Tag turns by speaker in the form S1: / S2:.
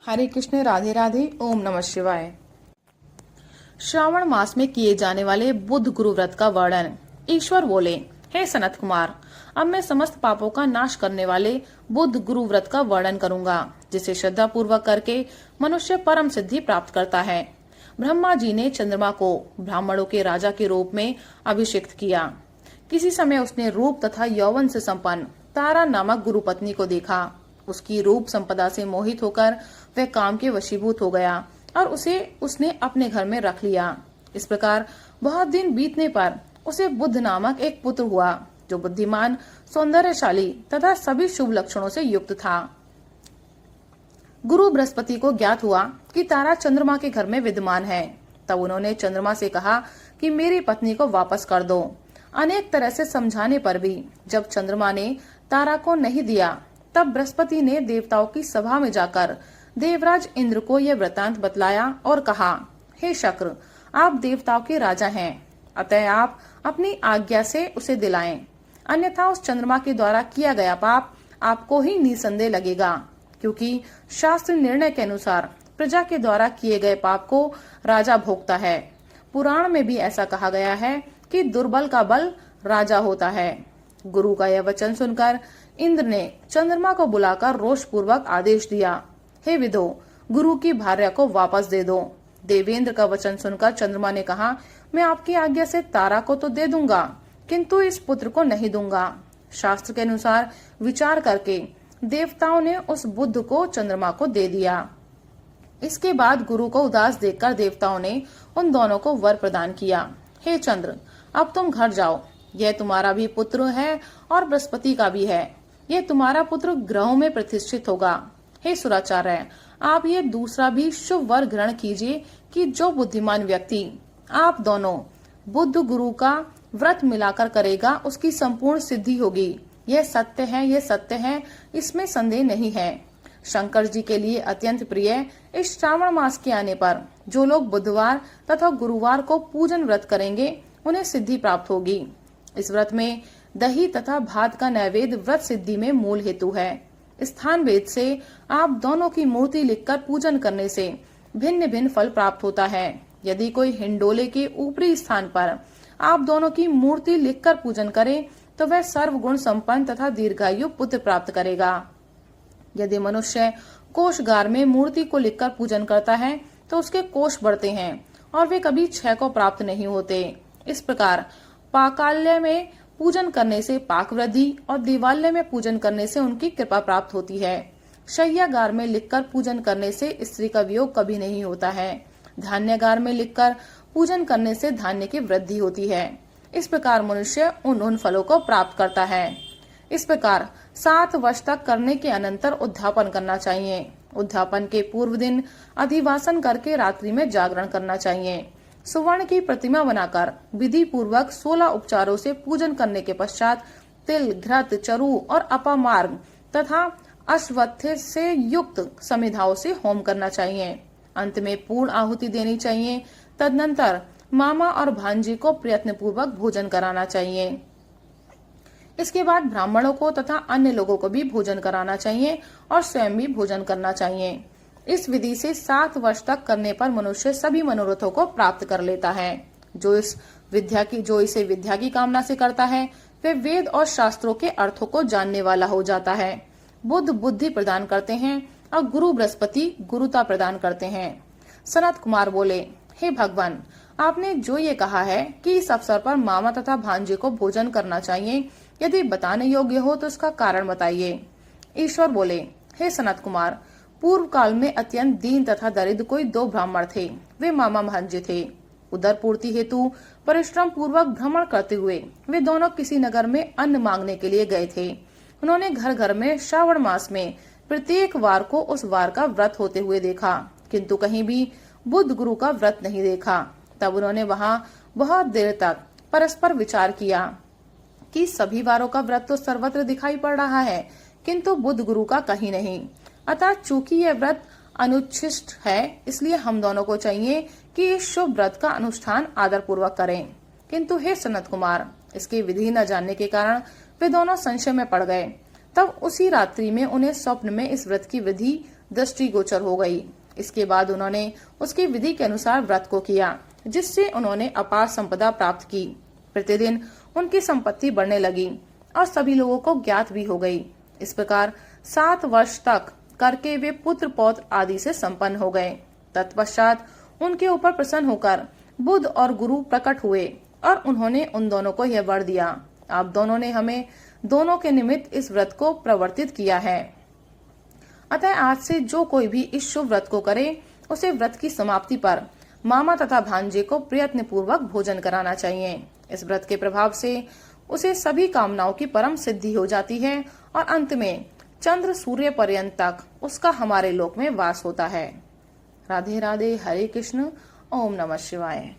S1: हरे कृष्ण, राधे राधे, ओम नमः शिवाय। श्रावण मास में किए जाने वाले बुध गुरु व्रत का वर्णन। ईश्वर बोले, हे सनत कुमार, अब मैं समस्त पापों का नाश करने वाले बुध गुरु व्रत का वर्णन करूंगा, जिसे श्रद्धा पूर्वक करके मनुष्य परम सिद्धि प्राप्त करता है। ब्रह्मा जी ने चंद्रमा को ब्राह्मणों के राजा के रूप में अभिषिक्त किया। किसी समय उसने रूप तथा यौवन से संपन्न तारा नामक गुरु पत्नी को देखा। उसकी रूप संपदा से मोहित होकर वह काम के वशीभूत हो गया और उसने अपने घर में रख लिया। इस प्रकार बहुत दिन बीतने पर उसे बुध नामक एक पुत्र हुआ, जो बुद्धिमान, सौंदर्यशाली तथा सभी शुभ लक्षणों से युक्त था। गुरु बृहस्पति को ज्ञात हुआ कि तारा चंद्रमा के घर में विद्यमान है। तब उन्होंने चंद्रमा से कहा कि मेरी पत्नी को वापस कर दो। अनेक तरह से समझाने पर भी जब चंद्रमा ने तारा को नहीं दिया, तब बृहस्पति ने देवताओं की सभा में जाकर देवराज इंद्र को यह वृतांत बतलाया और कहा, हे शक्र, आप देवताओं के राजा हैं, अतः आप अपनी आज्ञा से उसे दिलाएं, अन्यथा उस चंद्रमा के द्वारा किया गया पाप आपको ही निसंदेह लगेगा, क्योंकि शास्त्र निर्णय के अनुसार प्रजा के द्वारा किए गए पाप को राजा भोगता है। पुराण में भी ऐसा कहा गया है कि दुर्बल का बल राजा होता है। गुरु का यह वचन सुनकर इंद्र ने चंद्रमा को बुलाकर रोष पूर्वक आदेश दिया, हे विदो, गुरु की भार्या को वापस दे दो। देवेंद्र का वचन सुनकर चंद्रमा ने कहा, मैं आपकी आज्ञा से तारा को तो दे दूंगा, किंतु इस पुत्र को नहीं दूंगा। शास्त्र के अनुसार विचार करके देवताओं ने उस बुध को चंद्रमा को दे दिया। इसके बाद गुरु को उदास देखकर देवताओं ने उन दोनों को वर प्रदान किया, हे चंद्र, अब तुम घर जाओ। यह तुम्हारा भी पुत्र है और बृहस्पति का भी है। यह तुम्हारा पुत्र ग्रहों में प्रतिष्ठित होगा। हे सुराचार्य, आप ये दूसरा भी शुभ वर ग्रहण कीजिए कि जो बुद्धिमान व्यक्ति आप दोनों बुध गुरु का व्रत मिलाकर करेगा, उसकी संपूर्ण सिद्धि होगी। यह सत्य है, यह सत्य है, इसमें संदेह नहीं है। शंकर जी के लिए अत्यंत प्रिय इस श्रावण मास के आने पर जो लोग बुधवार तथा गुरुवार को पूजन व्रत करेंगे, उन्हें सिद्धि प्राप्त होगी। इस व्रत में दही तथा भात का नैवेद्य व्रत सिद्धि में मूल हेतु है। स्थान भेद से आप दोनों की मूर्ति लिखकर पूजन करने से भिन्न भिन्न फल प्राप्त होता है। यदि कोई हिंडोले के ऊपरी स्थान पर आप दोनों की मूर्ति लिखकर पूजन करे, तो वह सर्वगुण संपन्न तथा दीर्घायु पुत्र प्राप्त करेगा। यदि मनुष्य कोषगार में मूर्ति को लिखकर पूजन करता है, तो उसके कोष बढ़ते हैं और वे कभी क्षय को प्राप्त नहीं होते। इस प्रकार पाकाल्य में पूजन करने से पाक वृद्धि और दिवाल्य में पूजन करने से उनकी कृपा प्राप्त होती है। शय्यागार में लिखकर पूजन करने से स्त्री का वियोग कभी नहीं होता है। धान्यगार में लिखकर पूजन करने से धान्य की वृद्धि होती है। इस प्रकार मनुष्य उन फलों को प्राप्त करता है। इस प्रकार 7 वर्ष तक करने के अनंतर उद्यापन करना चाहिए। उद्यापन के पूर्व दिन अधिवासन करके रात्रि में जागरण करना चाहिए। सुवर्ण की प्रतिमा बनाकर विधि पूर्वक 16 उपचारों से पूजन करने के पश्चात तिल, घृत, चरु और अपामार्ग तथा अश्वत्थ से युक्त समिधाओं से होम करना चाहिए। अंत में पूर्ण आहुति देनी चाहिए। तदनंतर मामा और भांजी को प्रयत्न पूर्वक भोजन कराना चाहिए। इसके बाद ब्राह्मणों को तथा अन्य लोगों को भी भोजन कराना चाहिए और स्वयं भी भोजन करना चाहिए। इस विधि से 7 वर्ष तक करने पर मनुष्य सभी मनोरथों को प्राप्त कर लेता है। जो इसे विद्या की कामना से करता है, वे वेद और शास्त्रों के अर्थों को जानने वाला हो जाता है। बुध बुद्धि प्रदान करते हैं और गुरु बृहस्पति गुरुता प्रदान करते हैं। सनत कुमार बोले, हे भगवान, आपने जो ये कहा है कि इस अवसर पर मामा तथा भांजे को भोजन करना चाहिए, यदि बताने योग्य हो तो इसका कारण बताइए। ईश्वर बोले, हे सनत कुमार, पूर्व काल में अत्यंत दीन तथा दरिद्र कोई 2 ब्राह्मण थे। वे मामा भांजे थे। उदर पूर्ति हेतु परिश्रम पूर्वक भ्रमण करते हुए वे दोनों किसी नगर में अन्न मांगने के लिए गए थे। उन्होंने घर घर में श्रावण मास में प्रत्येक वार को उस वार का व्रत होते हुए देखा, किंतु कहीं भी बुध गुरु का व्रत नहीं देखा। तब उन्होंने वहां बहुत देर तक परस्पर विचार किया कि सभी वारों का व्रत तो सर्वत्र दिखाई पड़ रहा है, किंतु बुध गुरु का कहीं नहीं। अतः चूंकि यह व्रत अनुच्छिष्ट है, इसलिए हम दोनों को चाहिए कि इस शुभ व्रत का अनुष्ठान आदर पूर्वक करें। किंतु हे सनत कुमार, इसकी विधि न जानने के कारण वे दोनों संशय में पड़ गए। तब उसी रात्रि में उन्हें स्वप्न में इस व्रत की विधि दृष्टिगोचर हो गई। इसके बाद उन्होंने उसकी विधि के अनुसार व्रत को किया, जिससे उन्होंने अपार संपदा प्राप्त की। प्रतिदिन उनकी संपत्ति बढ़ने लगी और सभी लोगों को ज्ञात भी हो गई। इस प्रकार 7 वर्ष तक करके वे पुत्र पौत्र आदि से संपन्न हो गए। तत्पश्चात उनके ऊपर प्रसन्न होकर बुद्ध और गुरु प्रकट हुए और उन्होंने उन दोनों को यह वर दिया, आप दोनों ने हमें दोनों के निमित्त इस व्रत को प्रवर्तित किया है। अतः आज से जो कोई भी इस शुभ व्रत को करे, उसे व्रत की समाप्ति पर मामा तथा भांजे को प्रयत्न पूर्वक भोजन कराना चाहिए। इस व्रत के प्रभाव से उसे सभी कामनाओं की परम सिद्धि हो जाती है और अंत में चंद्र सूर्य पर्यंत तक उसका हमारे लोक में वास होता है। राधे राधे, हरे कृष्ण, ओम नमः शिवाय।